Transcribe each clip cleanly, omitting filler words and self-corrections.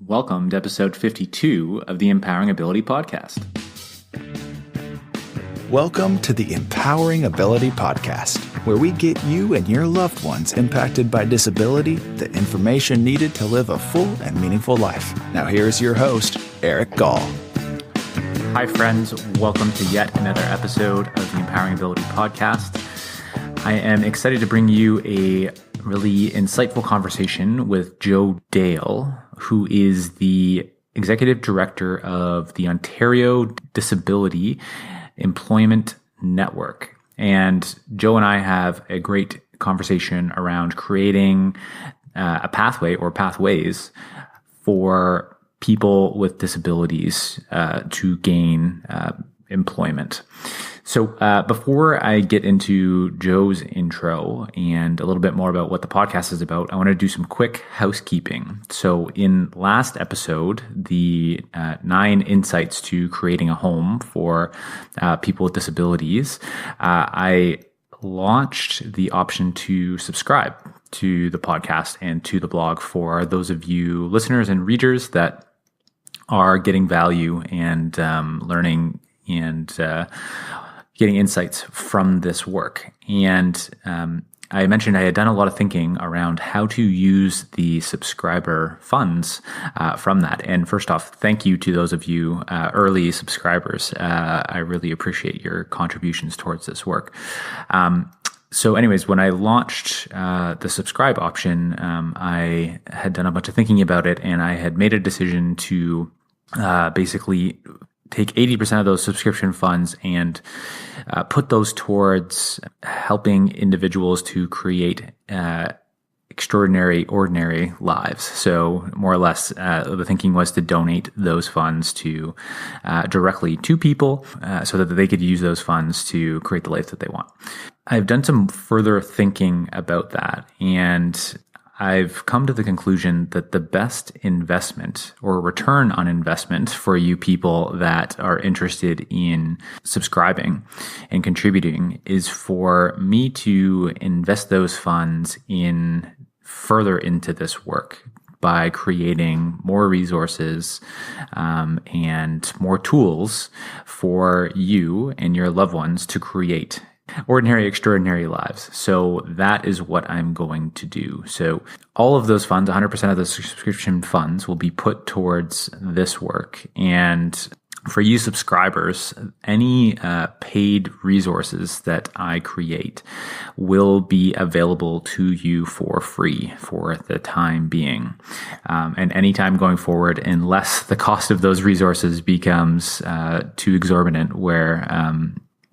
Welcome to episode 52 of the Empowering Ability Podcast. Welcome to the Empowering Ability Podcast, where we get you and your loved ones impacted by disability the information needed to live a full and meaningful life. Now here's your host, Eric Gall. Hi friends, welcome to yet another episode of the Empowering Ability Podcast. I am excited to bring you a really insightful conversation with Joe Dale, who is the Executive Director of the Ontario Disability Employment Network. And Joe and I have a great conversation around creating a pathway or pathways for people with disabilities to gain employment. So before I get into Joe's intro and a little bit more about what the podcast is about, I want to do some quick housekeeping. So in last episode, the 9 insights to creating a home for people with disabilities, I launched the option to subscribe to the podcast and to the blog for those of you listeners and readers that are getting value and learning and getting insights from this work. And I mentioned I had done a lot of thinking around how to use the subscriber funds from that. And first off, thank you to those of you early subscribers. I really appreciate your contributions towards this work. So anyways, when I launched the subscribe option, I had done a bunch of thinking about it, and I had made a decision to basically take 80% of those subscription funds and put those towards helping individuals to create extraordinary, ordinary lives. So more or less, the thinking was to donate those funds to directly to people so that they could use those funds to create the life that they want. I've done some further thinking about that, and I've come to the conclusion that the best investment or return on investment for you people that are interested in subscribing and contributing is for me to invest those funds in further into this work by creating more resources and more tools for you and your loved ones to create ordinary, extraordinary lives. So that is what I'm going to do. So all of those funds, 100% of the subscription funds will be put towards this work. And for you subscribers, any paid resources that I create will be available to you for free for the time being. And anytime going forward, unless the cost of those resources becomes too exorbitant, where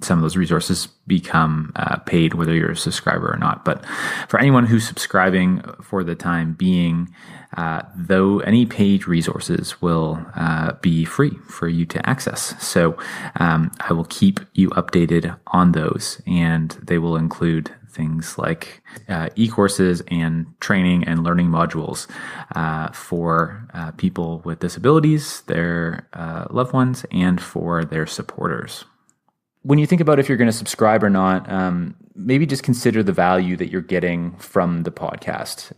some of those resources become paid, whether you're a subscriber or not. But for anyone who's subscribing for the time being, though any paid resources will be free for you to access. So I will keep you updated on those, and they will include things like e-courses and training and learning modules for people with disabilities, their loved ones, and for their supporters. When you think about if you're going to subscribe or not, maybe just consider the value that you're getting from the podcast.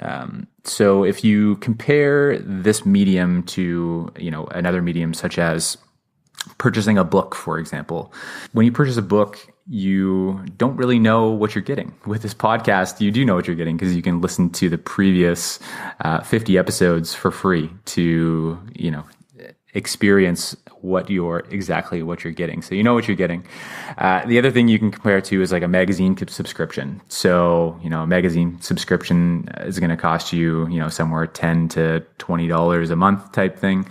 So if you compare this medium to, another medium such as purchasing a book, for example, when you purchase a book, you don't really know what you're getting. With this podcast, you do know what you're getting because you can listen to the previous 50 episodes for free to, experience what you're getting. So you know what you're getting. The other thing you can compare to is like a magazine subscription. So, a magazine subscription is going to cost you, somewhere $10 to $20 a month type thing.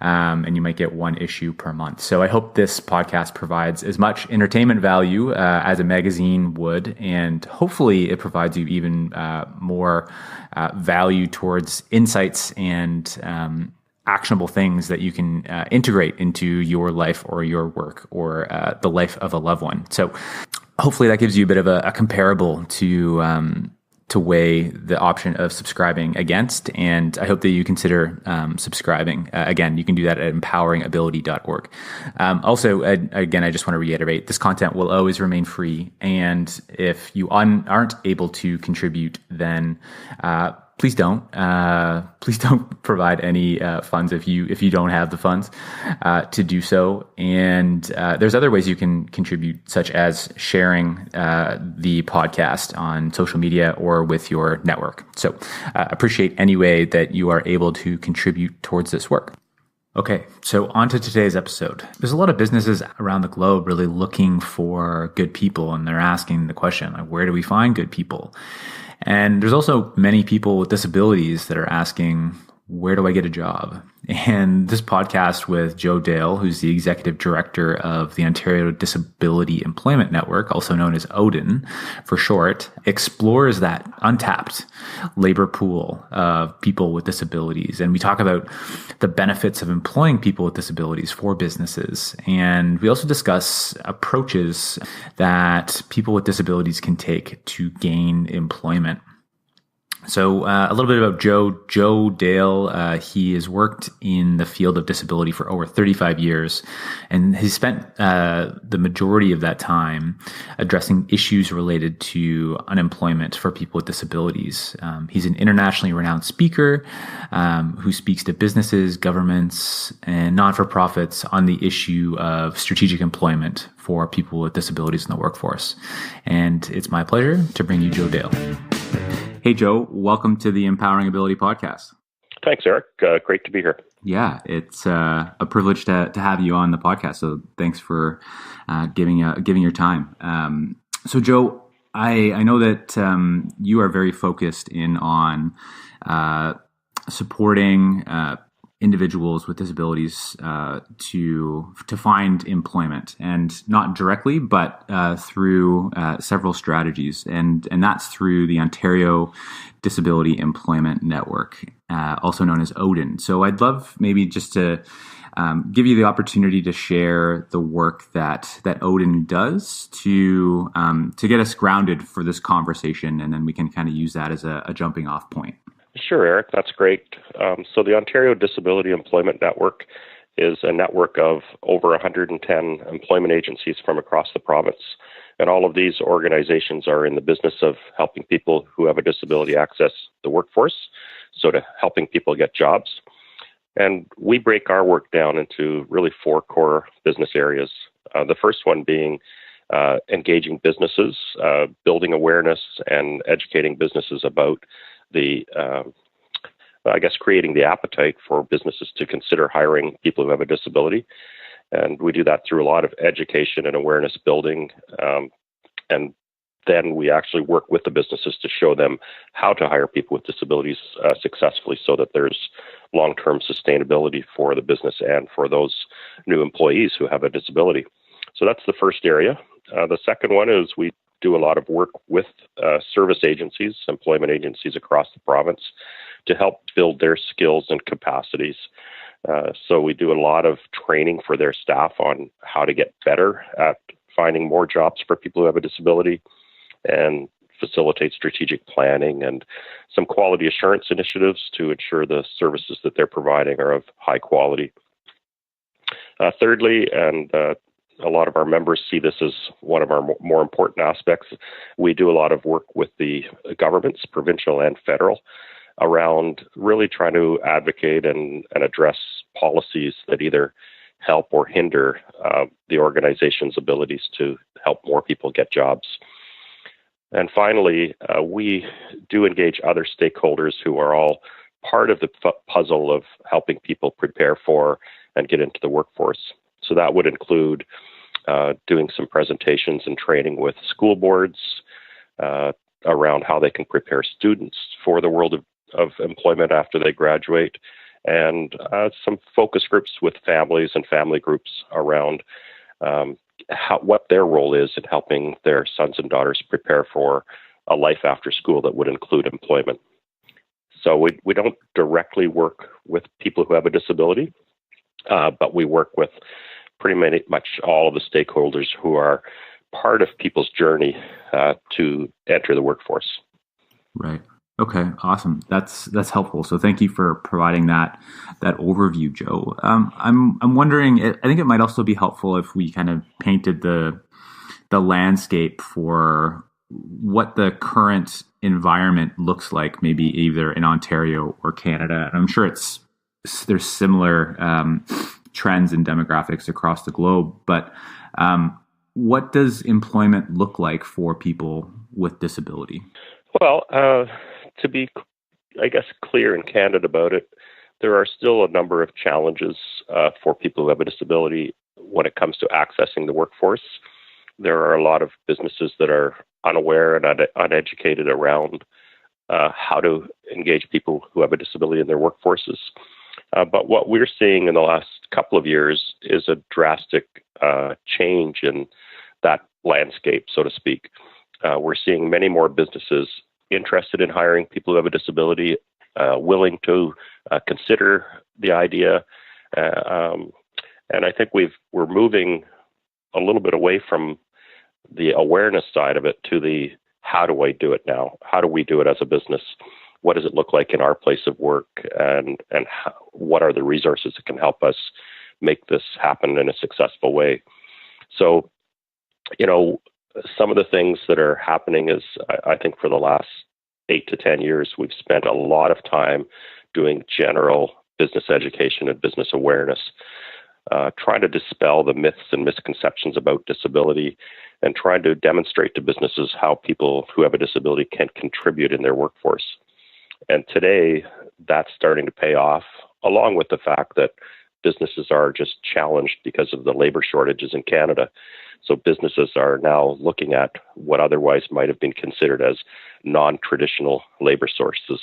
And you might get one issue per month. So I hope this podcast provides as much entertainment value as a magazine would, and hopefully it provides you even more value towards insights and actionable things that you can integrate into your life or your work or the life of a loved one. So hopefully that gives you a bit of a comparable to weigh the option of subscribing against. And I hope that you consider subscribing. Again, you can do that at empoweringability.org. Also, again, I just want to reiterate, this content will always remain free. And if you aren't able to contribute, then Please don't. Please don't provide any funds if you don't have the funds to do so. And there's other ways you can contribute, such as sharing the podcast on social media or with your network. So appreciate any way that you are able to contribute towards this work. Okay, so on to today's episode. There's a lot of businesses around the globe really looking for good people, and they're asking the question, like, where do we find good people? And there's also many people with disabilities that are asking, where do I get a job? And this podcast with Joe Dale, who's the executive director of the Ontario Disability Employment Network, also known as ODEN for short, explores that untapped labor pool of people with disabilities. And we talk about the benefits of employing people with disabilities for businesses. And we also discuss approaches that people with disabilities can take to gain employment. So a little bit about Joe Dale. He has worked in the field of disability for over 35 years, and he spent the majority of that time addressing issues related to unemployment for people with disabilities. He's an internationally renowned speaker who speaks to businesses, governments, and not-for-profits on the issue of strategic employment for people with disabilities in the workforce. And it's my pleasure to bring you Joe Dale. Hey, Joe, welcome to the Empowering Ability podcast. Thanks, Eric. Great to be here. Yeah, it's a privilege to have you on the podcast. So thanks for giving your time. So, Joe, I know that you are very focused in on supporting individuals with disabilities to find employment, and not directly, but through several strategies, and that's through the Ontario Disability Employment Network, also known as ODEN. So I'd love maybe just to give you the opportunity to share the work that ODEN does to get us grounded for this conversation, and then we can kind of use that as a jumping off point. Sure, Eric, that's great. So the Ontario Disability Employment Network is a network of over 110 employment agencies from across the province. And all of these organizations are in the business of helping people who have a disability access the workforce, so to helping people get jobs. And we break our work down into really four core business areas. The first one being engaging businesses, building awareness and educating businesses about creating the appetite for businesses to consider hiring people who have a disability. And we do that through a lot of education and awareness building. And then we actually work with the businesses to show them how to hire people with disabilities successfully, so that there's long-term sustainability for the business and for those new employees who have a disability. So that's the first area. The second one is we do a lot of work with service agencies, employment agencies across the province, to help build their skills and capacities. So we do a lot of training for their staff on how to get better at finding more jobs for people who have a disability, and facilitate strategic planning and some quality assurance initiatives to ensure the services that they're providing are of high quality. Thirdly, and a lot of our members see this as one of our more important aspects, we do a lot of work with the governments, provincial and federal, around really trying to advocate and address policies that either help or hinder the organization's abilities to help more people get jobs. And finally, we do engage other stakeholders who are all part of the puzzle of helping people prepare for and get into the workforce. So that would include doing some presentations and training with school boards around how they can prepare students for the world of employment after they graduate, and some focus groups with families and family groups around what their role is in helping their sons and daughters prepare for a life after school that would include employment. So we don't directly work with people who have a disability, but we work with pretty much all of the stakeholders who are part of people's journey to enter the workforce. Right. Okay. Awesome. That's helpful. So thank you for providing that overview, Joe. I'm wondering, I think it might also be helpful if we kind of painted the landscape for what the current environment looks like, maybe either in Ontario or Canada. And I'm sure there's similar trends and demographics across the globe. But what does employment look like for people with disability? Well, to be, I guess, clear and candid about it, there are still a number of challenges for people who have a disability when it comes to accessing the workforce. There are a lot of businesses that are unaware and uneducated around how to engage people who have a disability in their workforces. But what we're seeing in the last couple of years is a drastic change in that landscape, so to speak. We're seeing many more businesses interested in hiring people who have a disability, willing to consider the idea. And I think we're moving a little bit away from the awareness side of it to the how do I do it now? How do we do it as a business? What does it look like in our place of work? And what are the resources that can help us make this happen in a successful way? So, some of the things that are happening is, I think for the last 8 to 10 years, we've spent a lot of time doing general business education and business awareness, trying to dispel the myths and misconceptions about disability and trying to demonstrate to businesses how people who have a disability can contribute in their workforce. And today, that's starting to pay off, along with the fact that businesses are just challenged because of the labor shortages in Canada. So businesses are now looking at what otherwise might have been considered as non-traditional labor sources.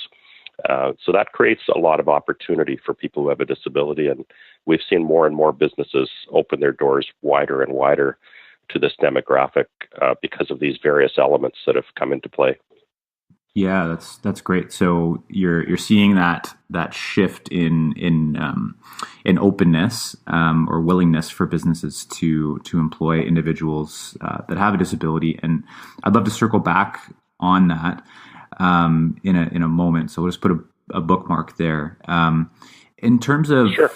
So that creates a lot of opportunity for people who have a disability. And we've seen more and more businesses open their doors wider and wider to this demographic because of these various elements that have come into play. Yeah, that's great. So you're seeing that shift in openness or willingness for businesses to employ individuals that have a disability, and I'd love to circle back on that in a moment. So we'll just put a bookmark there. In terms of Sure.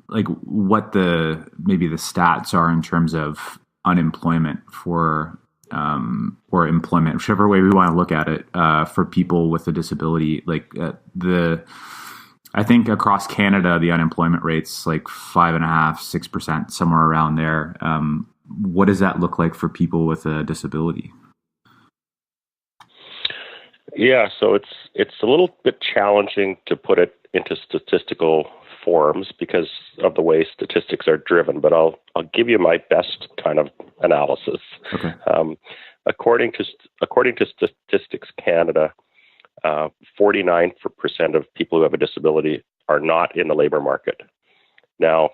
Like what maybe the stats are in terms of unemployment or employment, whichever way we want to look at it, for people with a disability. I think across Canada, the unemployment rate's like 5.5%, 6%, somewhere around there. What does that look like for people with a disability? Yeah, so it's a little bit challenging to put it into statistical forms because of the way statistics are driven, but I'll give you my best kind of analysis. Okay. According to Statistics Canada, 49% of people who have a disability are not in the labor market. Now,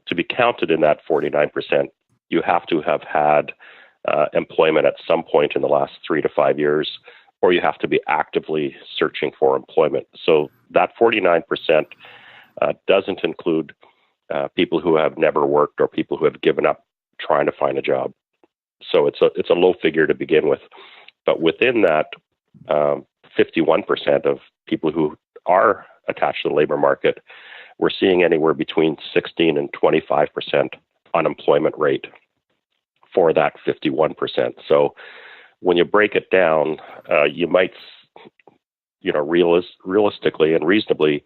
to be counted in that 49%, you have to have had employment at some point in the last 3 to 5 years, or you have to be actively searching for employment. So that 49% doesn't include people who have never worked or people who have given up trying to find a job. So it's a low figure to begin with. But within that, 51% of people who are attached to the labor market, we're seeing anywhere between 16 and 25% unemployment rate for that 51%. So when you break it down, you might, realistically and reasonably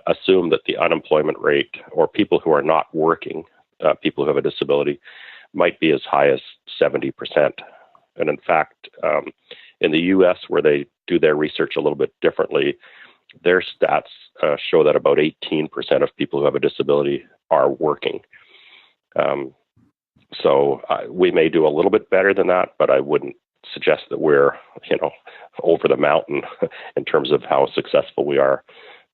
assume that the unemployment rate, or people who are not working, people who have a disability, might be as high as 70%. And in fact, in the U.S., where they do their research a little bit differently, their stats show that about 18% of people who have a disability are working. So we may do a little bit better than that, but I wouldn't suggest that we're, over the mountain in terms of how successful we are.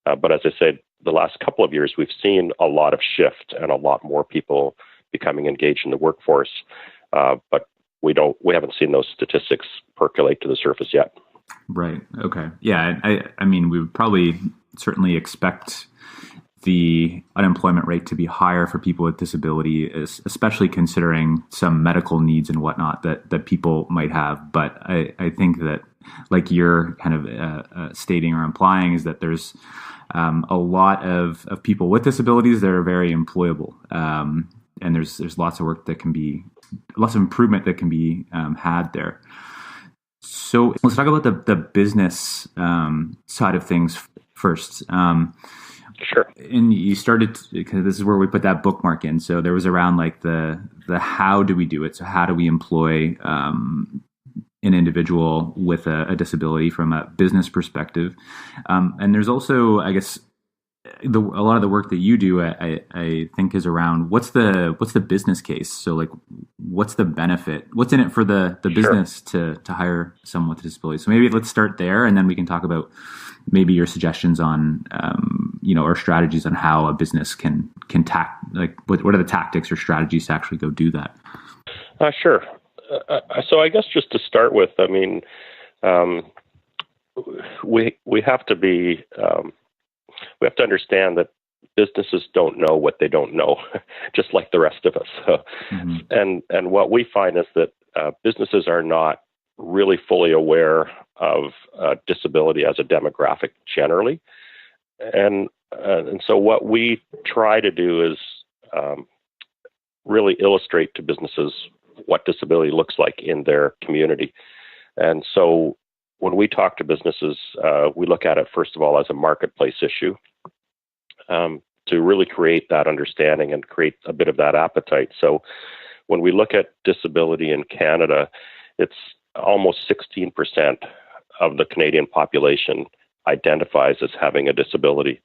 But as I said, the last couple of years, we've seen a lot of shift and a lot more people becoming engaged in the workforce. But we haven't seen those statistics percolate to the surface yet. Right. Okay. Yeah. I mean, we would probably certainly expect the unemployment rate to be higher for people with disability, especially considering some medical needs and whatnot that people might have. But I think that, like you're kind of stating or implying, is that there's a lot of people with disabilities that are very employable. And there's lots of work lots of improvement that can be had there. So let's talk about the business side of things first. Sure. And you started because this is where we put that bookmark in. So there was around like the how do we do it? So how do we employ an individual with a disability from a business perspective? And there's also, I guess, a lot of the work that you do, I think, is around what's the business case. So like, what's the benefit? What's in it for the Sure. business to hire someone with a disability? So maybe let's start there, and then we can talk about maybe your suggestions on or strategies on how a business can what are the tactics or strategies to actually go do that. Sure. So I guess just to start with, I mean, we have to be we have to understand that businesses don't know what they don't know, just like the rest of us. So, and what we find is that businesses are not really fully aware of disability as a demographic generally, and so what we try to do is really illustrate to businesses what disability looks like in their community. And so when we talk to businesses, we look at it, first of all, as a marketplace issue to really create that understanding and create a bit of that appetite. So when we look at disability in Canada, it's almost 16% of the Canadian population identifies as having a disability.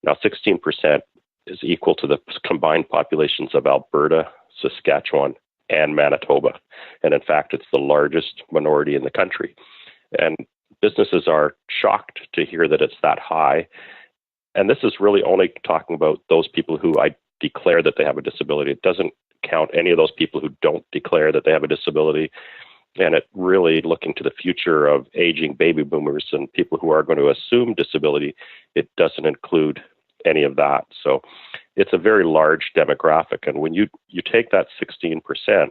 Now, 16% is equal to the combined populations of Alberta, Saskatchewan, and Manitoba. And in fact, it's the largest minority in the country. And businesses are shocked to hear that it's that high. And this is really only talking about those people who declare that they have a disability. It doesn't count any of those people who don't declare that they have a disability. And it really, looking to the future of aging baby boomers and people who are going to assume disability, it doesn't include any of that. So it's a very large demographic. And when you take that 16%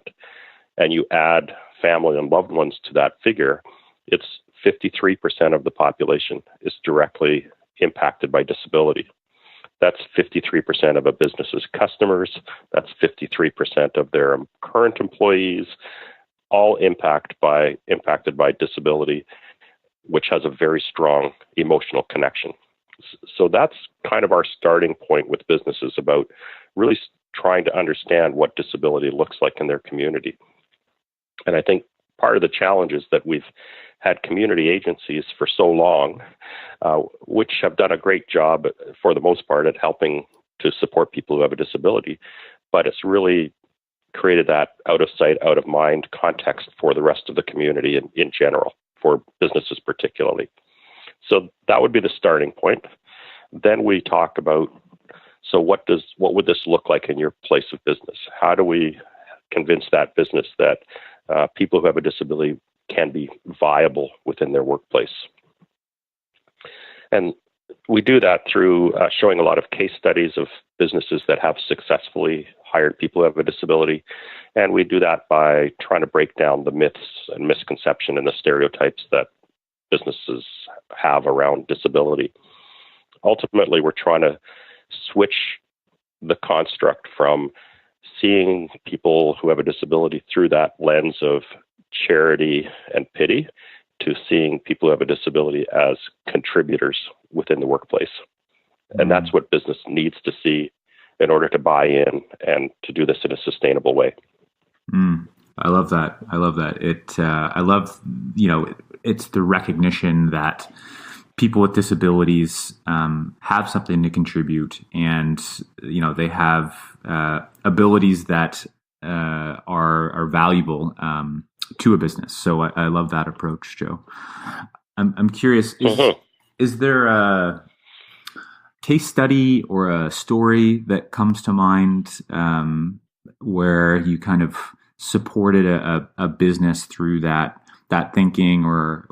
and you add family and loved ones to that figure, it's 53% of the population is directly impacted by disability. That's 53% of a business's customers. That's 53% of their current employees, all impacted by disability, which has a very strong emotional connection. So that's kind of our starting point with businesses about really trying to understand what disability looks like in their community. And I think part of the challenge is that we've had community agencies for so long, which have done a great job for the most part at helping to support people who have a disability, but it's really created that out of sight, out of mind context for the rest of the community in general, for businesses particularly. So that would be the starting point. Then we talk about, so what would this look like in your place of business? How do we convince that business that people who have a disability can be viable within their workplace? And we do that through showing a lot of case studies of businesses that have successfully hired people who have a disability. And we do that by trying to break down the myths and misconception and the stereotypes that businesses have around disability. Ultimately, we're trying to switch the construct from seeing people who have a disability through that lens of charity and pity to seeing people who have a disability as contributors within the workplace. And that's what business needs to see in order to buy in and to do this in a sustainable way. I love that. I love, it's the recognition that people with disabilities have something to contribute, and they have abilities that are valuable to a business. So I love that approach, Joe. I'm curious, is there a case study or a story that comes to mind where you kind of supported a business through that thinking or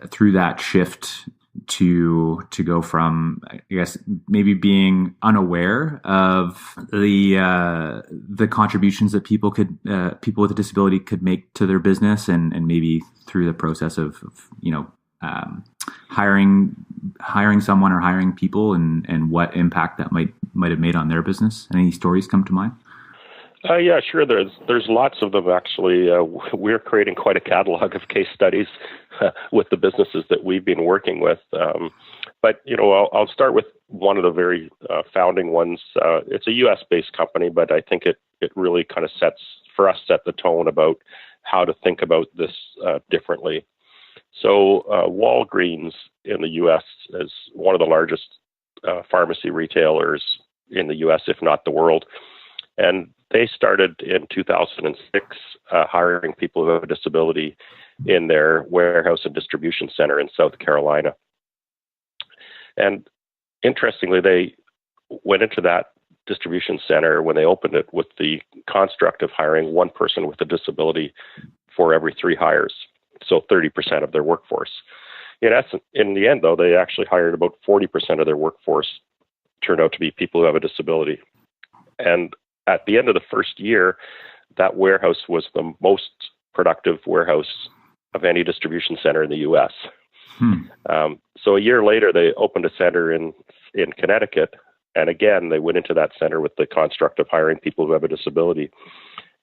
through that shift to go from, I guess, maybe being unaware of the contributions that people with a disability could make to their business, and maybe through the process of hiring someone or hiring people, and what impact that might have made on their business? Any stories come to mind? Yeah, sure. There's lots of them actually. We're creating quite a catalog of case studies with the businesses that we've been working with. But I'll start with one of the very founding ones. It's a U.S.-based company, but I think it really kind of set the tone about how to think about this differently. So Walgreens in the U.S. is one of the largest pharmacy retailers in the U.S., if not the world. And they started in 2006 hiring people who have a disability in their warehouse and distribution center in South Carolina. And interestingly, they went into that distribution center when they opened it with the construct of hiring one person with a disability for every 3 hires, so 30% of their workforce. In the end, though, they actually hired about 40% of their workforce turned out to be people who have a disability. And at the end of the first year, that warehouse was the most productive warehouse of any distribution center in the U.S. So a year later, they opened a center in Connecticut. And again, they went into that center with the construct of hiring people who have a disability.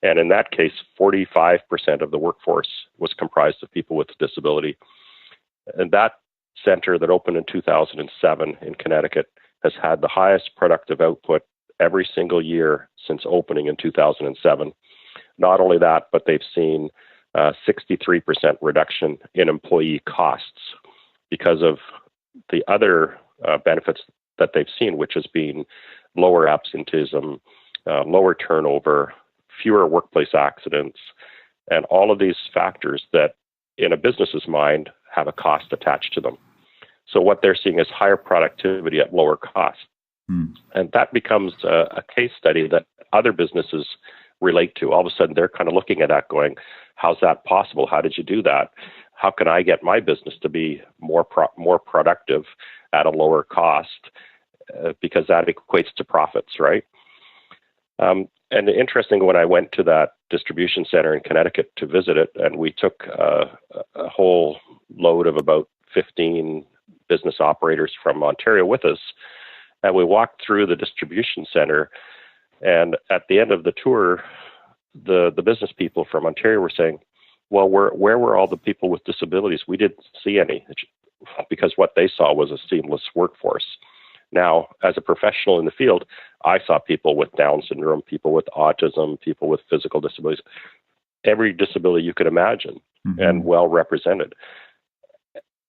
And in that case, 45% of the workforce was comprised of people with a disability. And that center that opened in 2007 in Connecticut has had the highest productive output every single year since opening in 2007. Not only that, but they've seen 63% reduction in employee costs because of the other benefits that they've seen, which has been lower absenteeism, lower turnover, fewer workplace accidents, and all of these factors that in a business's mind have a cost attached to them. So what they're seeing is higher productivity at lower cost. And that becomes a case study that other businesses relate to. All of a sudden, they're kind of looking at that going, how's that possible? How did you do that? How can I get my business to be more productive at a lower cost? Because that equates to profits, right? And interesting, when I went to that distribution center in Connecticut to visit it, and we took a whole load of about 15 business operators from Ontario with us, and we walked through the distribution center, and at the end of the tour, the business people from Ontario were saying, well, where were all the people with disabilities? We didn't see any, because what they saw was a seamless workforce. Now, as a professional in the field, I saw people with Down syndrome, people with autism, people with physical disabilities, every disability you could imagine, and well represented.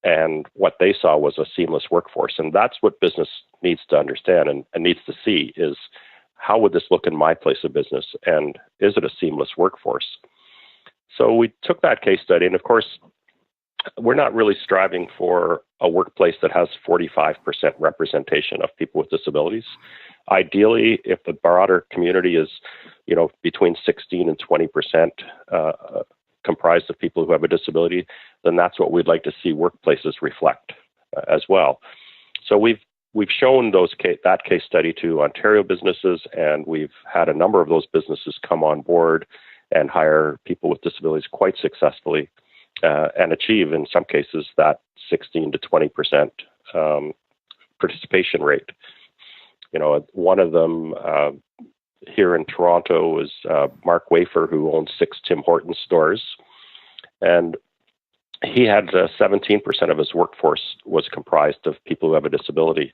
And what they saw was a seamless workforce. And that's what business needs to understand and needs to see is, how would this look in my place of business? And is it a seamless workforce? So we took that case study. And of course, we're not really striving for a workplace that has 45% representation of people with disabilities. Ideally, if the broader community is, between 16 and 20% comprised of people who have a disability, then that's what we'd like to see workplaces reflect as well. So we've shown that case study to Ontario businesses, and we've had a number of those businesses come on board and hire people with disabilities quite successfully, and achieve, in some cases, that 16 to 20% participation rate. One of them here in Toronto is Mark Wafer, who owns 6 Tim Hortons stores, and he had 17% of his workforce was comprised of people who have a disability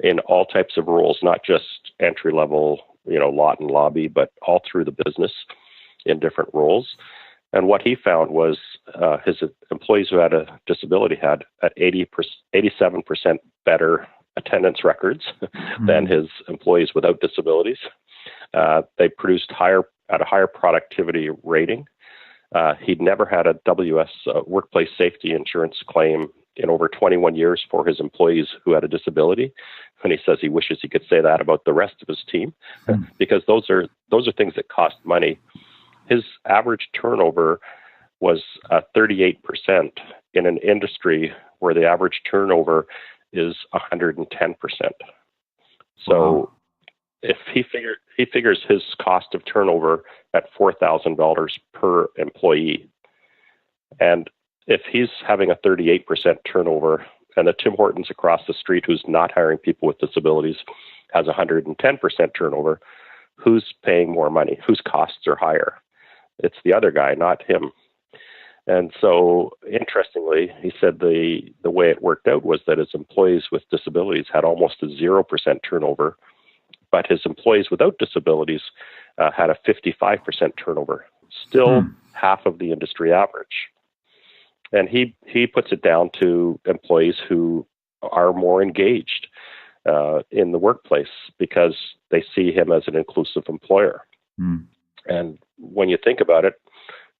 in all types of roles, not just entry level, lot and lobby, but all through the business in different roles. And what he found was his employees who had a disability had at 87% better attendance records than his employees without disabilities. They produced at a higher productivity rating. He'd never had a WS workplace safety insurance claim in over 21 years for his employees who had a disability. And he says he wishes he could say that about the rest of his team, because those are things that cost money. His average turnover was 38% in an industry where the average turnover is 110%. So if he figures his cost of turnover at $4,000 per employee, and if he's having a 38% turnover, and the Tim Hortons across the street, who's not hiring people with disabilities, has 110% turnover, who's paying more money, whose costs are higher. It's the other guy, not him. And so, interestingly, he said the way it worked out was that his employees with disabilities had almost a 0% turnover, but his employees without disabilities had a 55% turnover, still half of the industry average. And he puts it down to employees who are more engaged in the workplace because they see him as an inclusive employer. And when you think about it,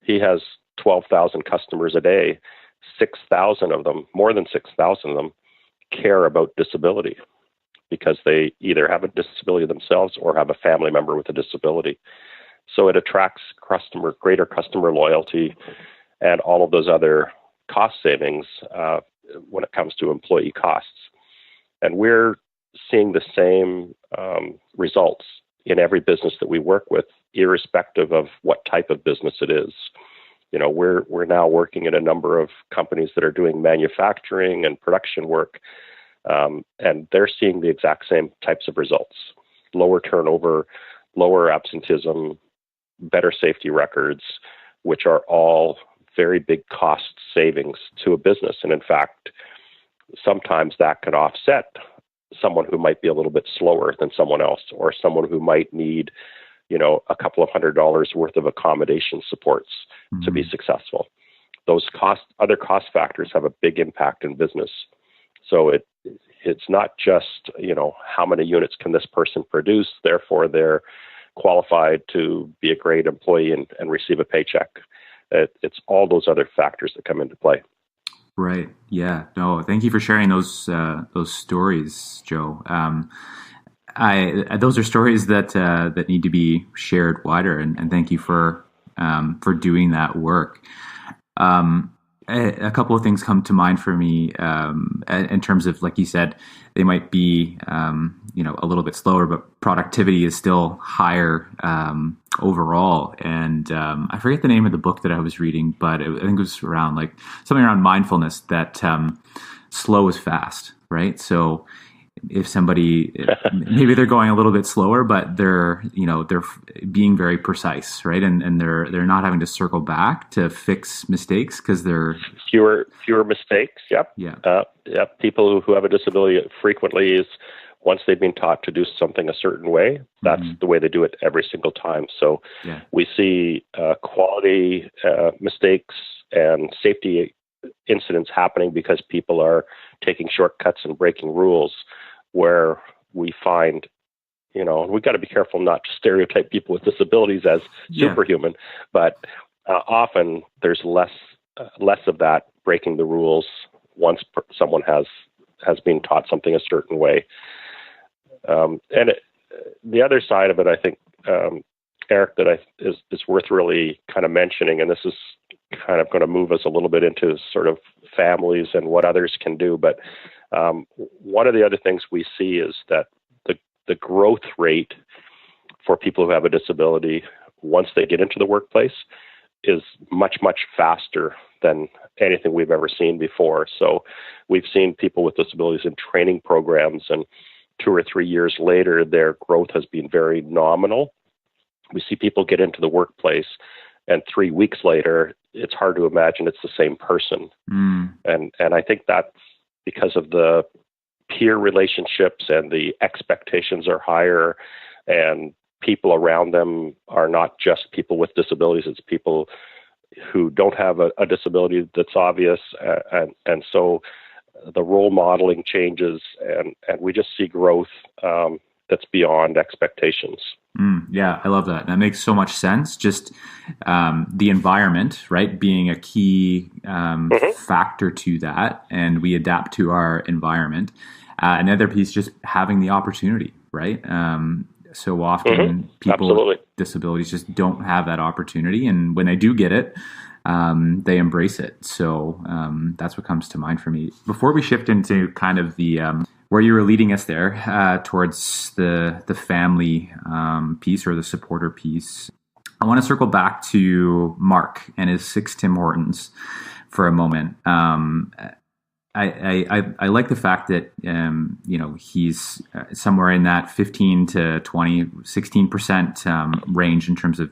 he has 12,000 customers a day. 6,000 of them, more than 6,000 of them, care about disability because they either have a disability themselves or have a family member with a disability. So it attracts greater customer loyalty and all of those other cost savings when it comes to employee costs. And we're seeing the same results in every business that we work with, irrespective of what type of business it is. You know, we're now working in a number of companies that are doing manufacturing and production work, and they're seeing the exact same types of results: lower turnover, lower absenteeism, better safety records, which are all very big cost savings to a business. And in fact, sometimes that can offset someone who might be a little bit slower than someone else, or someone who might need, you know, a couple of $100s worth of accommodation supports to be successful. Those other cost factors have a big impact in business. So it's not just, you know, how many units can this person produce, therefore they're qualified to be a great employee and receive a paycheck. It's all those other factors that come into play. Right. Yeah. No, thank you for sharing those stories, Joe. Those are stories that need to be shared wider, and thank you for doing that work. A couple of things come to mind for me in terms of, like you said, they might be a little bit slower, but productivity is still higher overall. And I forget the name of the book that I was reading, but I think it was around something around mindfulness, that slow is fast, right? So if somebody, maybe they're going a little bit slower, but they're being very precise, right? And they're not having to circle back to fix mistakes because they're fewer mistakes. Yep. Yeah. Yep. People who have a disability frequently is, once they've been taught to do something a certain way, that's the way they do it every single time. So we see quality mistakes and safety incidents happening because people are taking shortcuts and breaking rules, where we find, we've got to be careful not to stereotype people with disabilities as superhuman, but often there's less of that breaking the rules once someone has been taught something a certain way. The other side of it, I think, Eric, that is worth really kind of mentioning, and this is kind of going to move us a little bit into sort of families and what others can do. But one of the other things we see is that the growth rate for people who have a disability once they get into the workplace is much, much faster than anything we've ever seen before. So we've seen people with disabilities in training programs, and 2 or 3 years later, their growth has been very nominal. We see people get into the workplace, and 3 weeks later, it's hard to imagine it's the same person. And I think that's because of the peer relationships, and the expectations are higher, and people around them are not just people with disabilities, it's people who don't have a disability that's obvious. And so the role modeling changes, and we just see growth that's beyond expectations. Yeah, I love that. That makes so much sense. Just the environment, right, being a key factor to that, and we adapt to our environment. Another piece, just having the opportunity, right? So often people with disabilities just don't have that opportunity, and when they do get it, they embrace it. So that's what comes to mind for me. Before we shift into kind of the where you were leading us there towards the family piece, or the supporter piece, I want to circle back to Mark and his 6 Tim Hortons for a moment. I like the fact that he's somewhere in that 15 to 20, 16% range in terms of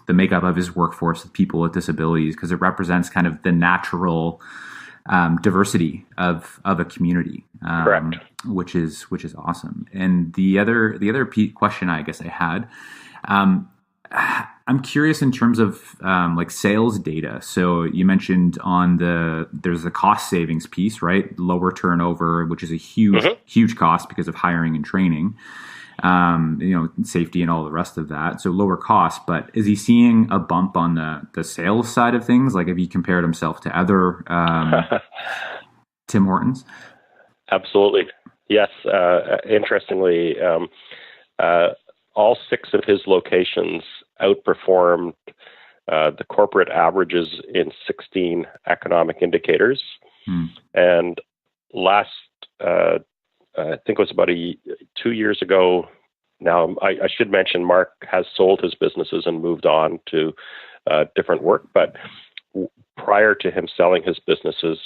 the makeup of his workforce of people with disabilities, because it represents kind of the natural diversity of a community, Correct. which is awesome. And the other question I guess I had. I'm curious in terms of like sales data. So you mentioned there's the cost savings piece, right? Lower turnover, which is a huge cost because of hiring and training, safety and all the rest of that. So lower cost, but is he seeing a bump on the sales side of things? Like, have you compared himself to other Tim Hortons? Absolutely. Yes. Interestingly, all 6 of his locations outperformed the corporate averages in 16 economic indicators. And last, I think it was about 2 years ago. Now, I should mention Mark has sold his businesses and moved on to different work. But prior to him selling his businesses,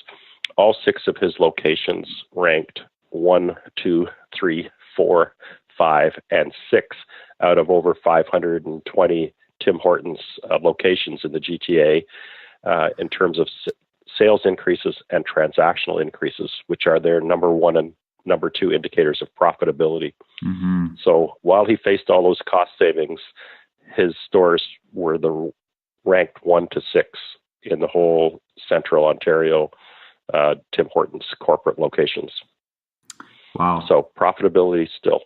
all 6 of his locations ranked 1, 2, 3, 4, 5, and 6 out of over 520 Tim Hortons locations in the GTA in terms of sales increases and transactional increases, which are their number 1 and number 2 indicators of profitability. So while he faced all those cost savings, his stores were the ranked 1 to 6 in the whole Central Ontario Tim Hortons corporate locations. Wow. So profitability still.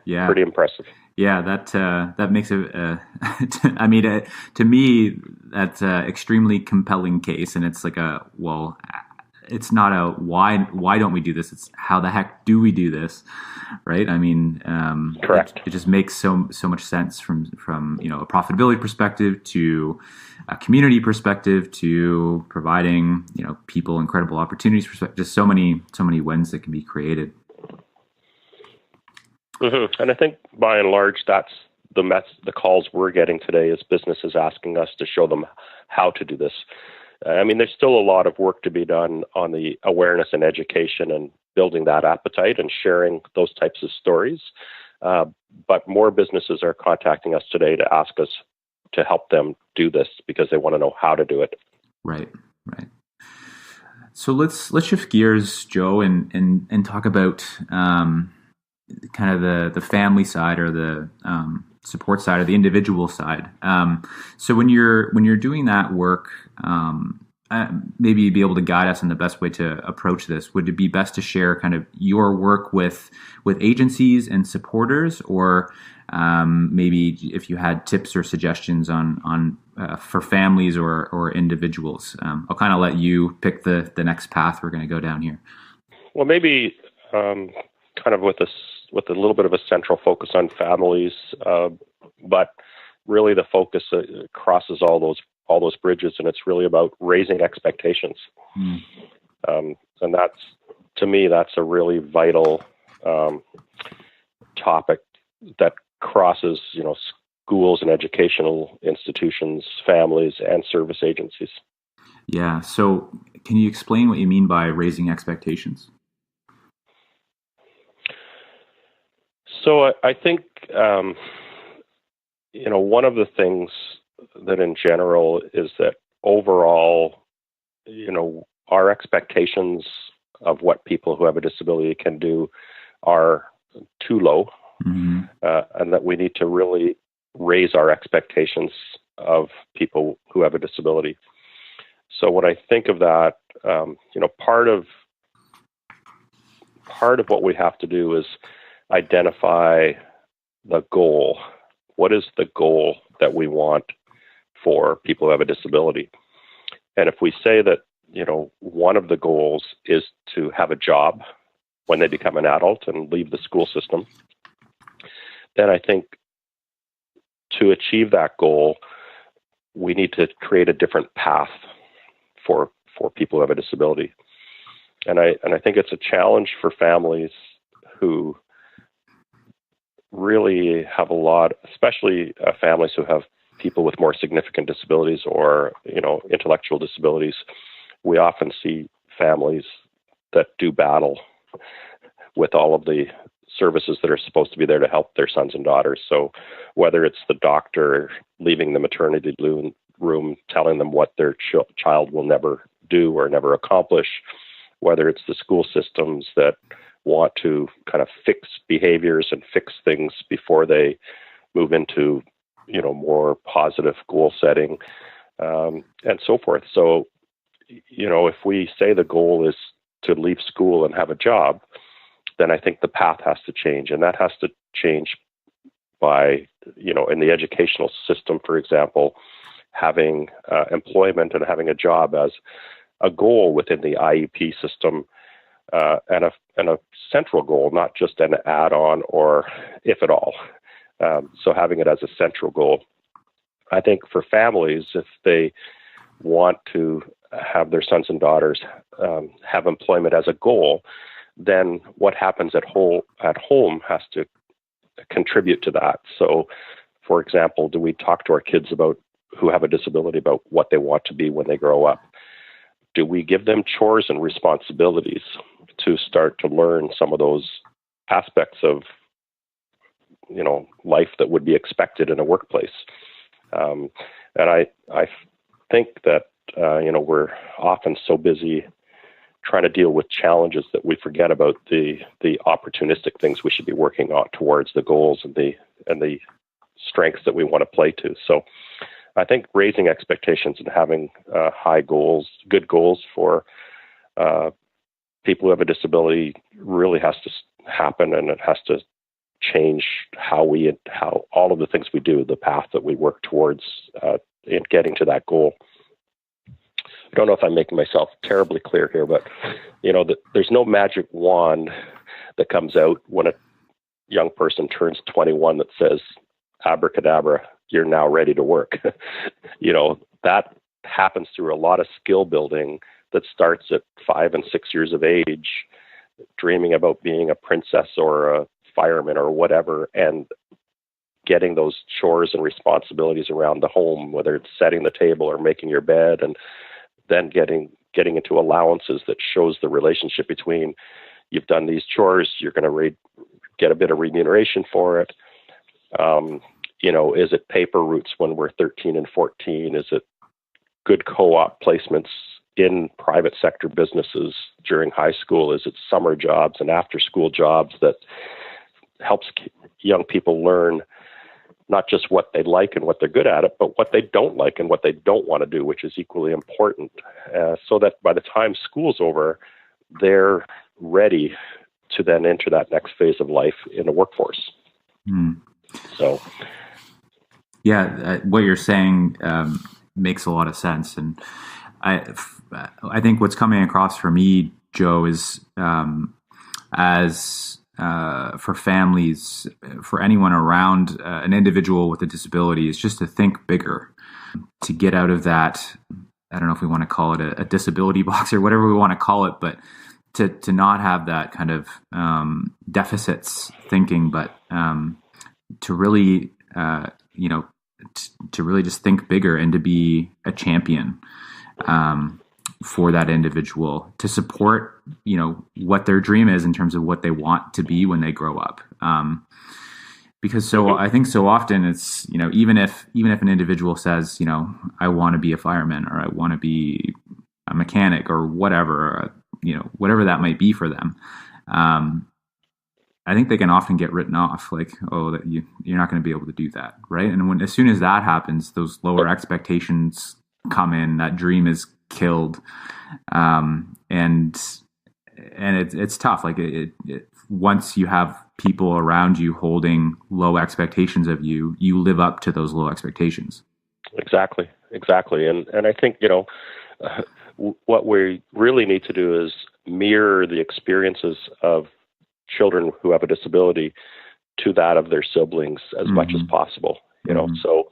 Yeah. Pretty impressive. Yeah, that makes it. I mean, to me, that's an extremely compelling case, and it's like it's not a why don't we do this? It's how the heck do we do this, right? I mean, correct. It just makes so much sense from a profitability perspective to a community perspective to providing people incredible opportunities. Just so many wins that can be created. And I think by and large, that's the calls we're getting today is businesses asking us to show them how to do this. I mean, there's still a lot of work to be done on the awareness and education and building that appetite and sharing those types of stories. But more businesses are contacting us today to ask us to help them do this because they want to know how to do it. Right. So let's shift gears, Joe, and talk about kind of the family side or the support side or the individual side. So when you're doing that work, maybe you'd be able to guide us on the best way to approach this. Would it be best to share kind of your work with agencies and supporters, or maybe if you had tips or suggestions on for families or individuals? I'll kind of let you pick the next path we're going to go down here. Well, maybe kind of with a little bit of a central focus on families, but really the focus crosses all those bridges, and it's really about raising expectations. And that's, to me, that's a really vital topic that crosses, schools and educational institutions, families, and service agencies. Yeah. So can you explain what you mean by raising expectations? So I think, one of the things that in general is that overall, our expectations of what people who have a disability can do are too low, and that we need to really raise our expectations of people who have a disability. So when I think of that, part of what we have to do is identify the goal. What is the goal that we want for people who have a disability? And if we say that, one of the goals is to have a job when they become an adult and leave the school system, then I think to achieve that goal, we need to create a different path for people who have a disability. And I think it's a challenge for families who really have a lot, especially families who have people with more significant disabilities or, intellectual disabilities. We often see families that do battle with all of the services that are supposed to be there to help their sons and daughters. So whether it's the doctor leaving the maternity room, telling them what their child will never do or never accomplish, whether it's the school systems that want to kind of fix behaviors and fix things before they move into, more positive goal setting, and so forth. So, if we say the goal is to leave school and have a job, then I think the path has to change. And that has to change by, in the educational system, for example, having employment and having a job as a goal within the IEP system, and a central goal, not just an add-on or if at all. So having it as a central goal. I think for families, if they want to have their sons and daughters have employment as a goal, then what happens at home has to contribute to that. So, for example, do we talk to our kids who have a disability about what they want to be when they grow up? Do we give them chores and responsibilities to start to learn some of those aspects of, life that would be expected in a workplace? And I think that, we're often so busy trying to deal with challenges that we forget about the opportunistic things we should be working on towards the goals and the strengths that we want to play to. So I think raising expectations and having high goals, good goals for people who have a disability really has to happen, and it has to change how all of the things we do, the path that we work towards in getting to that goal. I don't know if I'm making myself terribly clear here, but there's no magic wand that comes out when a young person turns 21 that says, abracadabra, you're now ready to work. That happens through a lot of skill building that starts at 5 and 6 years of age, dreaming about being a princess or a fireman or whatever, and getting those chores and responsibilities around the home, whether it's setting the table or making your bed, and then getting into allowances that shows the relationship between you've done these chores, you're going to get a bit of remuneration for it. Is it paper routes when we're 13 and 14? Is it good co-op placements in private sector businesses during high school? Is it summer jobs and after-school jobs that helps young people learn not just what they like and what they're good at it, but what they don't like and what they don't want to do, which is equally important, so that by the time school's over, they're ready to then enter that next phase of life in the workforce. So, yeah, what you're saying makes a lot of sense. And I think what's coming across for me, Joe, is for families, for anyone around an individual with a disability, is just to think bigger, to get out of that, I don't know if we want to call it a disability box or whatever we want to call it, but to not have that kind of deficits thinking, but to really, to really just think bigger and to be a champion for that individual, to support, what their dream is in terms of what they want to be when they grow up. Because I think so often it's, even if an individual says, I want to be a fireman, or I want to be a mechanic, or whatever, whatever that might be for them. I think they can often get written off, like, oh, that you're not going to be able to do that, right? And as soon as that happens, those lower expectations come in. That dream is killed, and it's tough. Like once you have people around you holding low expectations of you, you live up to those low expectations. Exactly, and I think what we really need to do is mirror the experiences of children who have a disability to that of their siblings as much as possible. So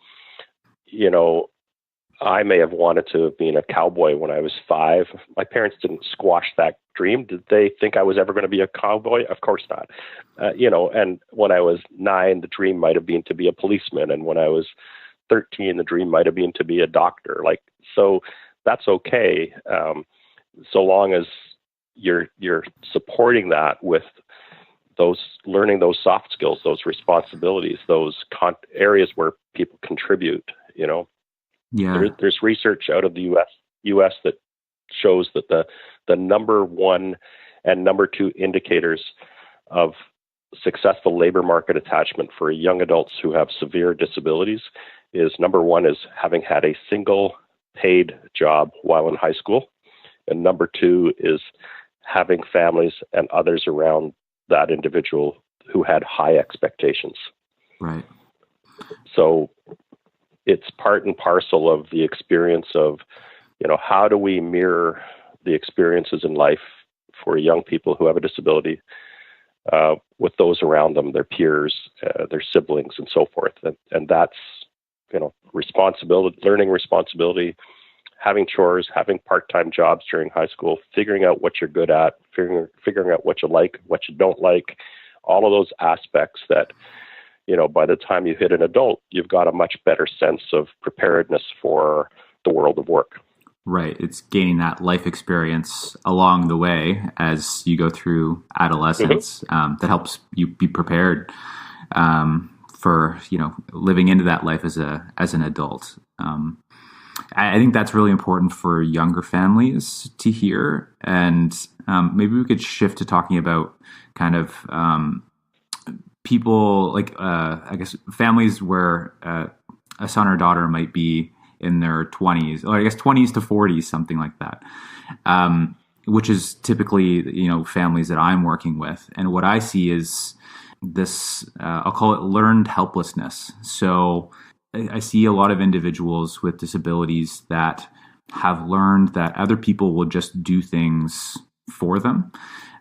I may have wanted to have been a cowboy when I was 5. My parents didn't squash that dream. Did they think I was ever going to be a cowboy? Of course not. And when I was 9, the dream might have been to be a policeman. And when I was 13, the dream might have been to be a doctor. So that's okay. so long as you're supporting that with those learning those soft skills, those responsibilities, those areas where people contribute. There's research out of the U.S. that shows that the number one and number two indicators of successful labor market attachment for young adults who have severe disabilities is, number one is having had a single paid job while in high school, and number two is having families and others around that individual who had high expectations. Right. So it's part and parcel of the experience of, how do we mirror the experiences in life for young people who have a disability with those around them, their peers, their siblings, and so forth. And that's, responsibility, learning responsibility, having chores, having part-time jobs during high school, figuring out what you're good at, figuring out what you like, what you don't like, all of those aspects that, by the time you hit an adult, you've got a much better sense of preparedness for the world of work. Right. It's gaining that life experience along the way as you go through adolescence that helps you be prepared for, living into that life as an adult. I think that's really important for younger families to hear. And maybe we could shift to talking about kind of people like, I guess, families where a son or daughter might be in their 20s, or I guess 20s to 40s, something like that, which is typically, families that I'm working with. And what I see is this, I'll call it learned helplessness. So I see a lot of individuals with disabilities that have learned that other people will just do things for them.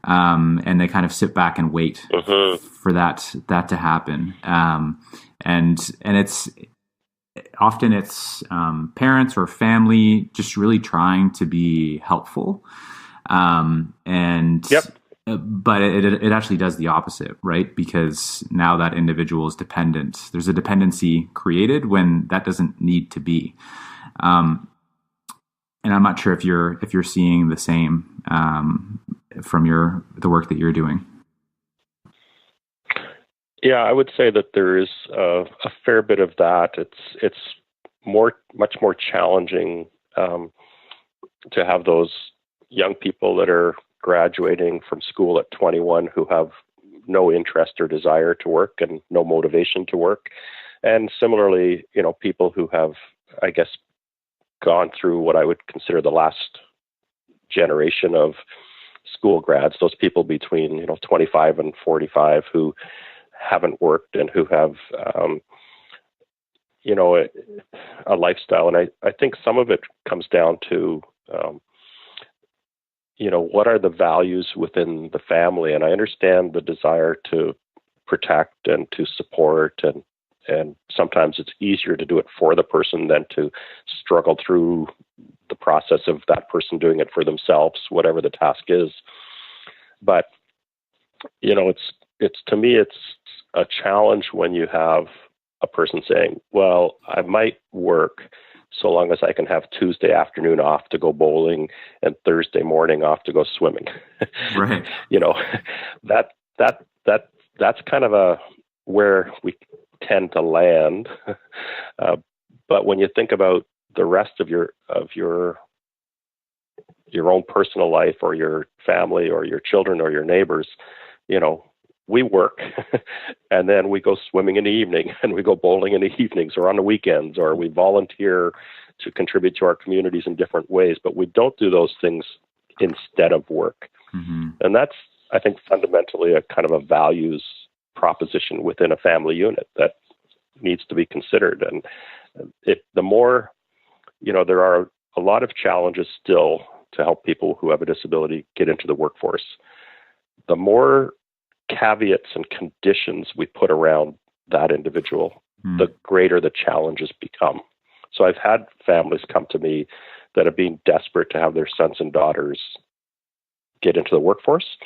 And they kind of sit back and wait for that to happen. And it's often parents or family just really trying to be helpful. But it actually does the opposite, right? Because now that individual is dependent. There's a dependency created when that doesn't need to be. And I'm not sure if you're seeing the same from the work that you're doing. Yeah, I would say that there is a fair bit of that. It's much more challenging to have those young people that are graduating from school at 21 who have no interest or desire to work and no motivation to work. And similarly, people who have, I guess, gone through what I would consider the last generation of school grads, those people between, 25 and 45 who haven't worked and who have, a lifestyle. And I think some of it comes down to, what are the values within the family? And I understand the desire to protect and to support, and sometimes it's easier to do it for the person than to struggle through the process of that person doing it for themselves, whatever the task is. But, it's to me, it's a challenge when you have a person saying, well, I might work so long as I can have Tuesday afternoon off to go bowling and Thursday morning off to go swimming. Right. That's kind of where we tend to land. But when you think about the rest of your own personal life or your family or your children or your neighbors, we work and then we go swimming in the evening and we go bowling in the evenings or on the weekends, or we volunteer to contribute to our communities in different ways, but we don't do those things instead of work. Mm-hmm. And that's, I think, fundamentally a kind of a values proposition within a family unit that needs to be considered. And the more, there are a lot of challenges still to help people who have a disability get into the workforce. The more caveats and conditions we put around that individual, the greater the challenges become. So I've had families come to me that have been desperate to have their sons and daughters get into the workforce.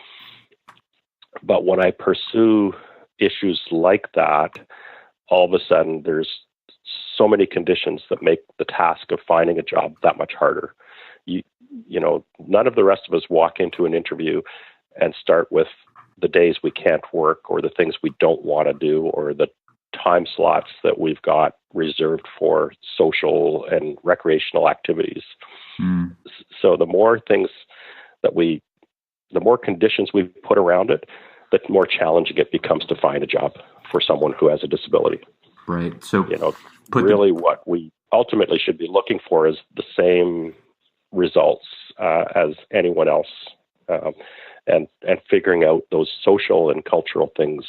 But when I pursue issues like that, all of a sudden there's so many conditions that make the task of finding a job that much harder. none of the rest of us walk into an interview and start with the days we can't work or the things we don't want to do or the time slots that we've got reserved for social and recreational activities. So the more conditions we put around it, the more challenging it becomes to find a job for someone who has a disability. Right. So, what we ultimately should be looking for is the same results as anyone else, and figuring out those social and cultural things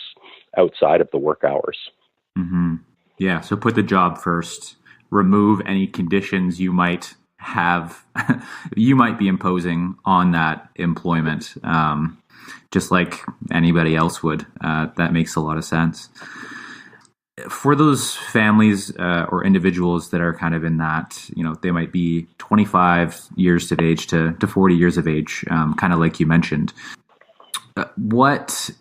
outside of the work hours. Mm-hmm. Yeah. So put the job first, remove any conditions you might have, you might be imposing on that employment, just like anybody else would. That makes a lot of sense. For those families or individuals that are kind of in that, they might be 25 years of age to 40 years of age, kind of like you mentioned. What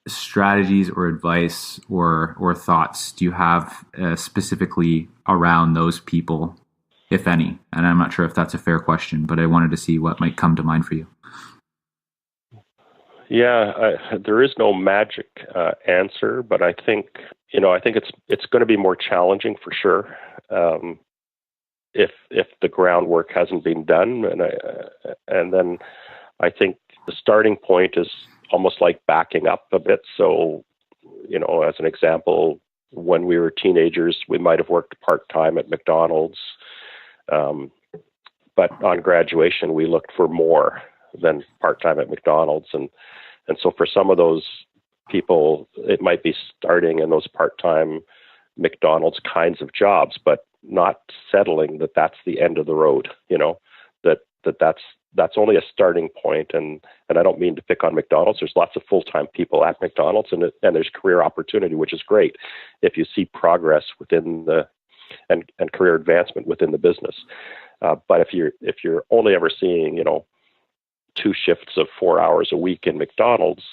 strategies or advice or thoughts do you have specifically around those people, if any? And I'm not sure if that's a fair question, but I wanted to see what might come to mind for you. Yeah, there is no magic answer, but I think it's going to be more challenging for sure if the groundwork hasn't been done, and then I think the starting point is almost like backing up a bit. So, as an example, when we were teenagers, we might have worked part-time at McDonald's, but on graduation, we looked for more than part-time at McDonald's. And so for some of those people, it might be starting in those part-time McDonald's kinds of jobs, but not settling that that's the end of the road, that's only a starting point. And I don't mean to pick on McDonald's. There's lots of full-time people at McDonald's, and there's career opportunity, which is great if you see progress within and career advancement within the business. But if you're only ever seeing, 2 shifts of 4 hours a week in McDonald's,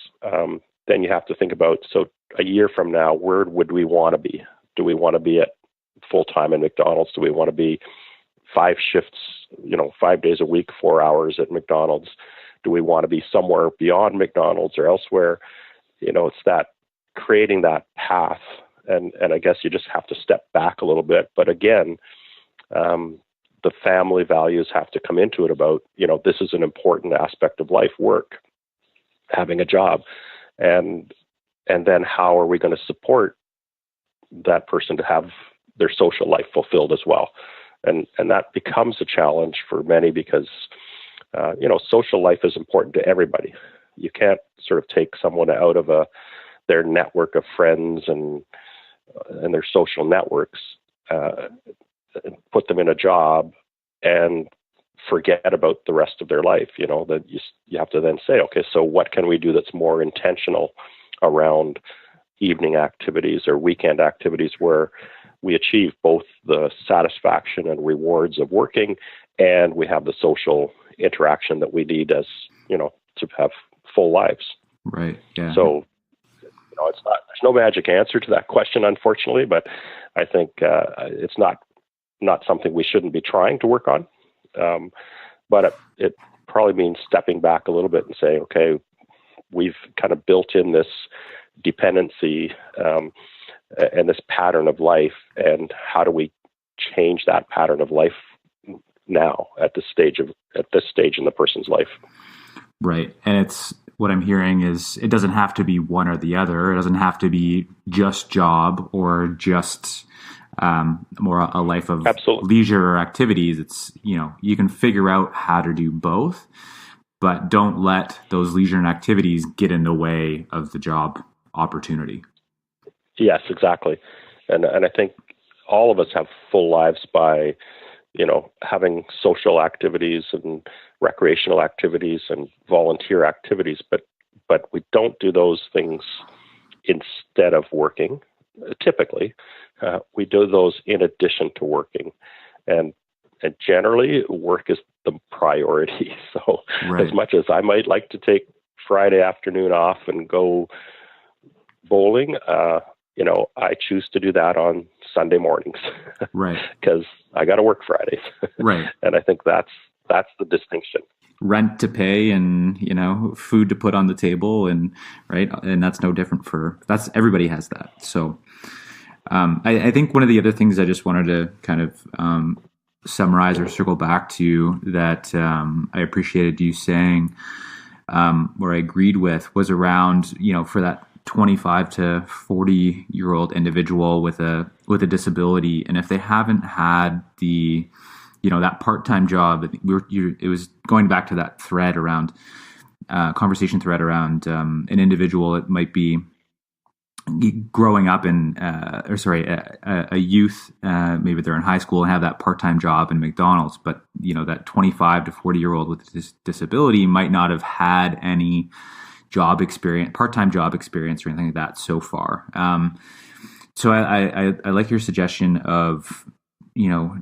then you have to think about, so a year from now, where would we want to be? Do we want to be at full-time in McDonald's? Do we want to be 5 shifts, 5 days a week, 4 hours at McDonald's? Do we want to be somewhere beyond McDonald's or elsewhere? It's that creating that path. And I guess you just have to step back a little bit. But again, the family values have to come into it about, this is an important aspect of life, work, having a job. And then how are we going to support that person to have their social life fulfilled as well? And that becomes a challenge for many because, social life is important to everybody. You can't sort of take someone out of their network of friends and their social networks, put them in a job and forget about the rest of their life. That you have to then say, okay, so what can we do that's more intentional around evening activities or weekend activities where we achieve both the satisfaction and rewards of working, and we have the social interaction that we need as, to have full lives. Right. Yeah. So, there's no magic answer to that question, unfortunately, but I think it's not something we shouldn't be trying to work on. But it probably means stepping back a little bit and saying, okay, we've kind of built in this dependency and this pattern of life, and how do we change that pattern of life now at this stage in the person's life? Right. And it's what I'm hearing is it doesn't have to be one or the other. It doesn't have to be just job or just more a life of Absolutely. leisure or activities. It's, you can figure out how to do both, but don't let those leisure and activities get in the way of the job opportunity. Yes, exactly. And I think all of us have full lives by, having social activities and recreational activities and volunteer activities, but we don't do those things instead of working. Typically, we do those in addition to working, and generally work is the priority. So right. As much as I might like to take Friday afternoon off and go bowling, I choose to do that on Sunday mornings, Right. Because I got to work Fridays. Right. And I think that's the distinction. Rent to pay and, food to put on the table, and right. And that's no different everybody has that. So, I think one of the other things I just wanted to kind of, summarize or circle back to that, I appreciated you saying, or I agreed with, was around, for that 25 to 40-year-old individual with a disability, and if they haven't had the, that part-time job, it was going back to that thread around, conversation thread around, an individual. It might be growing up in, a youth, maybe they're in high school and have that part-time job in McDonald's, but that 25 to 40-year-old with this disability might not have had any job experience, part-time job experience or anything like that so far. So I like your suggestion of,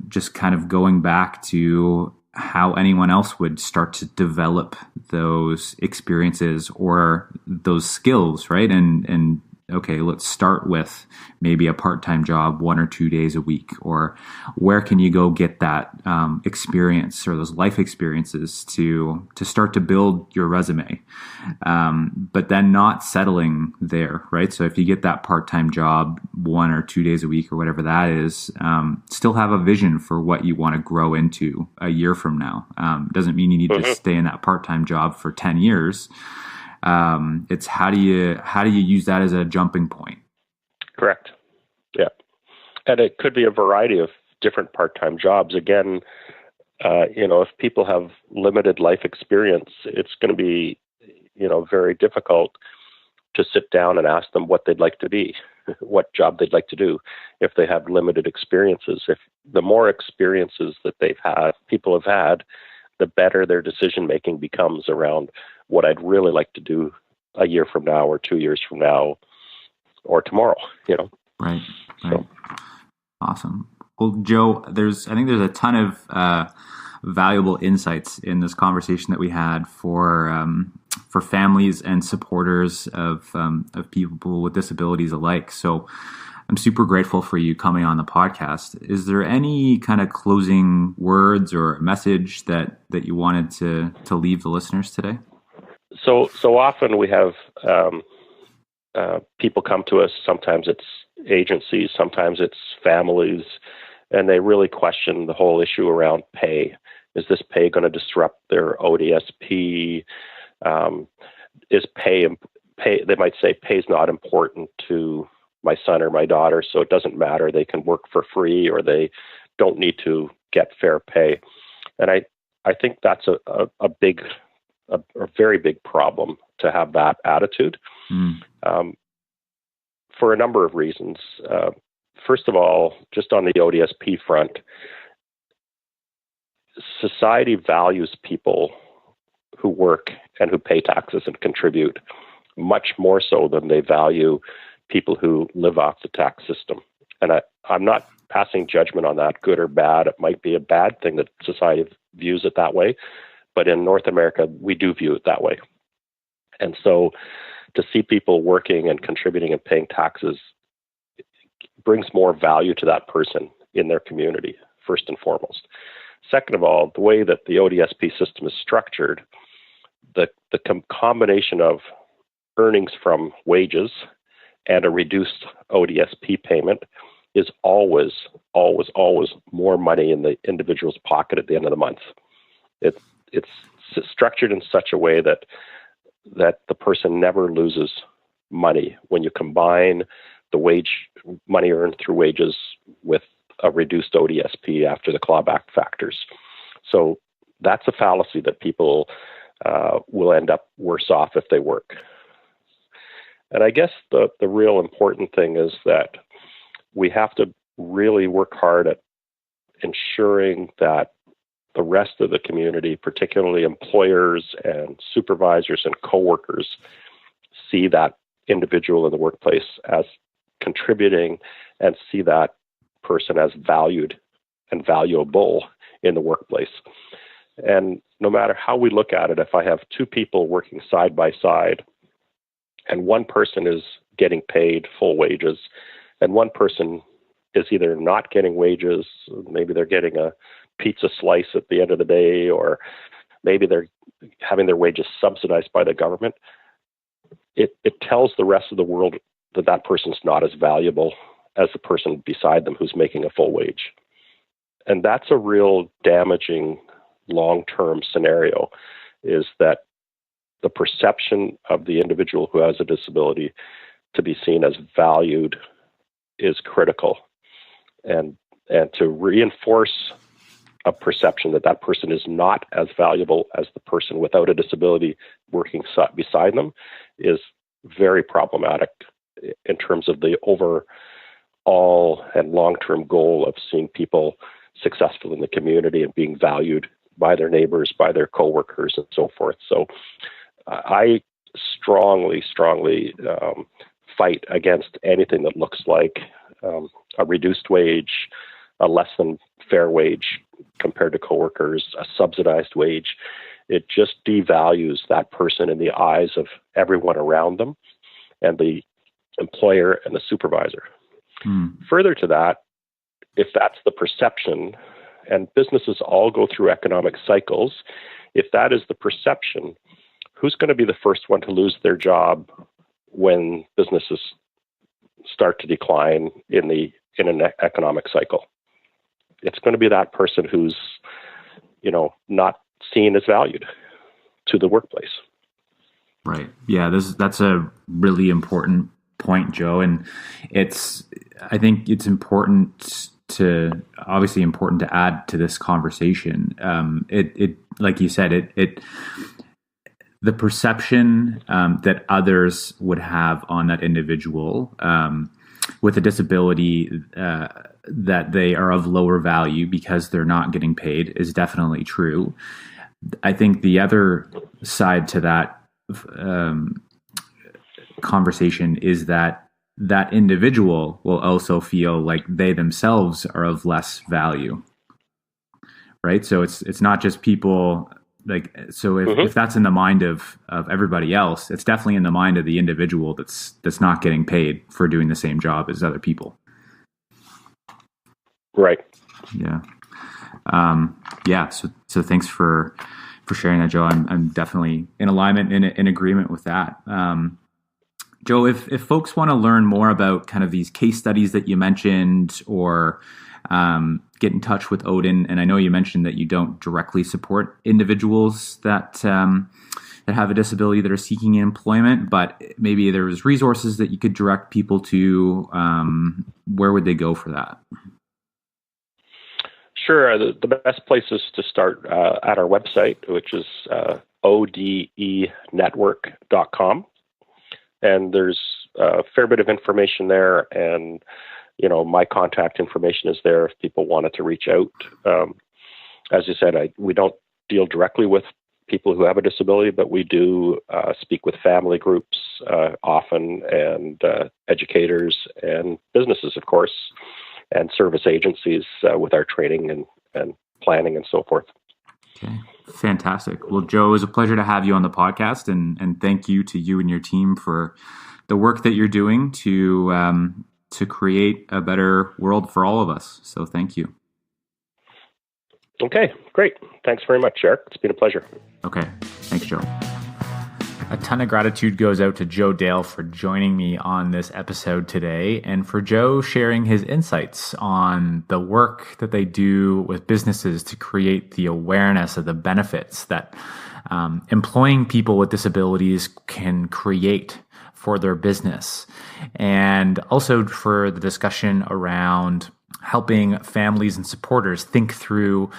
just kind of going back to how anyone else would start to develop those experiences or those skills, right? And okay, let's start with maybe a part-time job 1 or 2 days a week, or where can you go get that experience or those life experiences to start to build your resume, but then not settling there, right? So if you get that part-time job 1 or 2 days a week or whatever that is, still have a vision for what you want to grow into a year from now. Doesn't mean you need to stay in that part-time job for 10 years. It's how do you use that as a jumping point? Correct. Yeah. And it could be a variety of different part-time jobs. Again, if people have limited life experience, it's going to be, very difficult to sit down and ask them what they'd like to be, what job they'd like to do if they have limited experiences. If the more experiences that people have had, the better their decision-making becomes around what I'd really like to do a year from now or 2 years from now or tomorrow, Right. So. Awesome. Well, Joe, I think there's a ton of valuable insights in this conversation that we had for families and supporters of people with disabilities alike. So I'm super grateful for you coming on the podcast. Is there any kind of closing words or a message that you wanted to leave the listeners today? So often we have people come to us. Sometimes it's agencies, sometimes it's families, and they really question the whole issue around pay. Is this pay going to disrupt their ODSP? Is pay? They might say pay is not important to my son or my daughter, so it doesn't matter. They can work for free, or they don't need to get fair pay. And I think that's a very big problem to have that attitude, for a number of reasons. First of all, just on the ODSP front, society values people who work and who pay taxes and contribute much more so than they value people who live off the tax system. And I'm not passing judgment on that, good or bad. It might be a bad thing that society views it that way, but in North America, we do view it that way. And so to see people working and contributing and paying taxes brings more value to that person in their community, first and foremost. Second of all, the way that the ODSP system is structured, the combination of earnings from wages and a reduced ODSP payment is always, always, always more money in the individual's pocket at the end of the month. It's structured in such a way that the person never loses money when you combine the money earned through wages with a reduced ODSP after the clawback factors. So that's a fallacy that people will end up worse off if they work. And I guess the real important thing is that we have to really work hard at ensuring that the rest of the community, particularly employers and supervisors and coworkers, see that individual in the workplace as contributing and see that person as valued and valuable in the workplace. And no matter how we look at it, if I have two people working side by side and one person is getting paid full wages, and one person is either not getting wages, maybe they're getting a pizza slice at the end of the day, or maybe they're having their wages subsidized by the government, it tells the rest of the world that that person's not as valuable as the person beside them who's making a full wage. And that's a real damaging long-term scenario, is that the perception of the individual who has a disability to be seen as valued is critical. And to reinforce a perception that that person is not as valuable as the person without a disability working beside them is very problematic in terms of the overall and long-term goal of seeing people successful in the community and being valued by their neighbors, by their coworkers, and so forth. So I strongly fight against anything that looks like a reduced wage, a less than fair wage compared to coworkers, a subsidized wage. It just devalues that person in the eyes of everyone around them and the employer and the supervisor. Further to that, if that's the perception, and businesses all go through economic cycles, if that is the perception, who's going to be the first one to lose their job when businesses start to decline in an economic cycle? It's going to be that person who's, not seen as valued to the workplace. Right. Yeah, that's a really important point, Joe. And I think it's important to add to this conversation. It like you said, the perception that others would have on that individual with a disability that they are of lower value because they're not getting paid is definitely true. I think the other side to that conversation is that individual will also feel like they themselves are of less value, right? So it's not just people if that's in the mind of everybody else, it's definitely in the mind of the individual that's not getting paid for doing the same job as other people. Right. Yeah. So thanks for sharing that, Joe. I'm definitely in alignment, in agreement with that. Joe, if folks want to learn more about kind of these case studies that you mentioned, or get in touch with ODEN, and I know you mentioned that you don't directly support individuals that have a disability that are seeking employment, but maybe there's resources that you could direct people to. Where would they go for that? Sure. The best place is to start at our website, which is odenetwork.com. And there's a fair bit of information there. And, my contact information is there if people wanted to reach out. As you said, we don't deal directly with people who have a disability, but we do speak with family groups often, and educators and businesses, of course, and service agencies with our training and planning and so forth. Okay, fantastic. Well, Joe, it was a pleasure to have you on the podcast, and thank you to you and your team for the work that you're doing to create a better world for all of us. So thank you. Okay, great. Thanks very much, Eric. It's been a pleasure. Okay, thanks, Joe. A ton of gratitude goes out to Joe Dale for joining me on this episode today, and for Joe sharing his insights on the work that they do with businesses to create the awareness of the benefits that employing people with disabilities can create for their business, and also for the discussion around helping families and supporters think through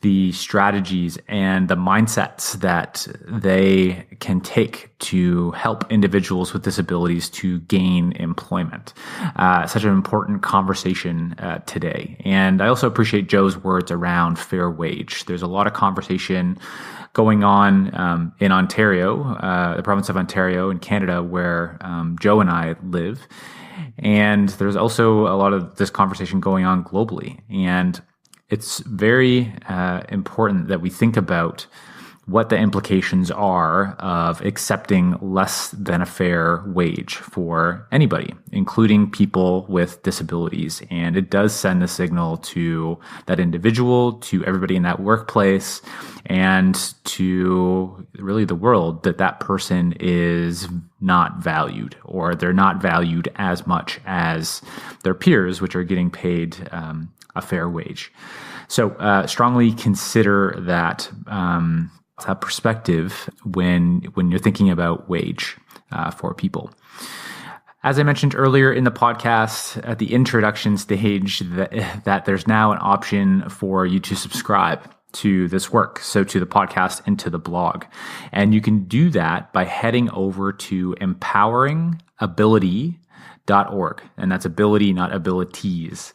the strategies and the mindsets that they can take to help individuals with disabilities to gain employment. Such an important conversation today. And I also appreciate Joe's words around fair wage. There's a lot of conversation going on in Ontario, the province of Ontario in Canada, where Joe and I live. And there's also a lot of this conversation going on globally. And it's very important that we think about what the implications are of accepting less than a fair wage for anybody, including people with disabilities. And it does send a signal to that individual, to everybody in that workplace, and to really the world that that person is not valued, or they're not valued as much as their peers, which are getting paid a fair wage. So strongly consider that perspective when you're thinking about wage for people. As I mentioned earlier in the podcast at the introduction stage, that there's now an option for you to subscribe to this work, so to the podcast and to the blog. And you can do that by heading over to empoweringability.org. And that's ability, not abilities.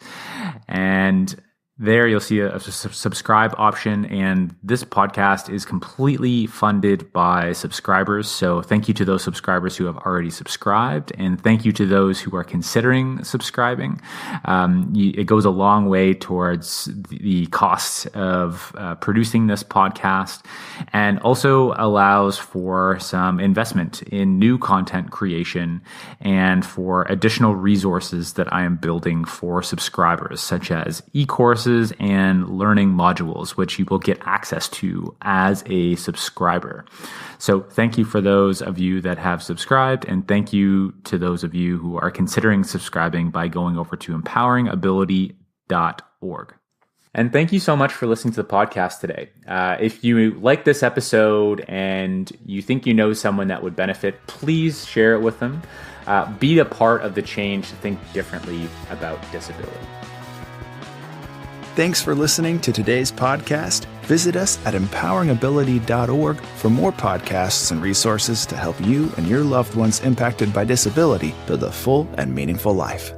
And there you'll see a subscribe option, and this podcast is completely funded by subscribers. So thank you to those subscribers who have already subscribed, and thank you to those who are considering subscribing. It goes a long way towards the costs of producing this podcast, and also allows for some investment in new content creation and for additional resources that I am building for subscribers, such as e-courses and learning modules, which you will get access to as a subscriber. So thank you for those of you that have subscribed, and thank you to those of you who are considering subscribing by going over to empoweringability.org. And thank you so much for listening to the podcast today. If you like this episode and you think you know someone that would benefit, please share it with them. Be a part of the change to think differently about disability. Thanks for listening to today's podcast. Visit us at empoweringability.org for more podcasts and resources to help you and your loved ones impacted by disability build a full and meaningful life.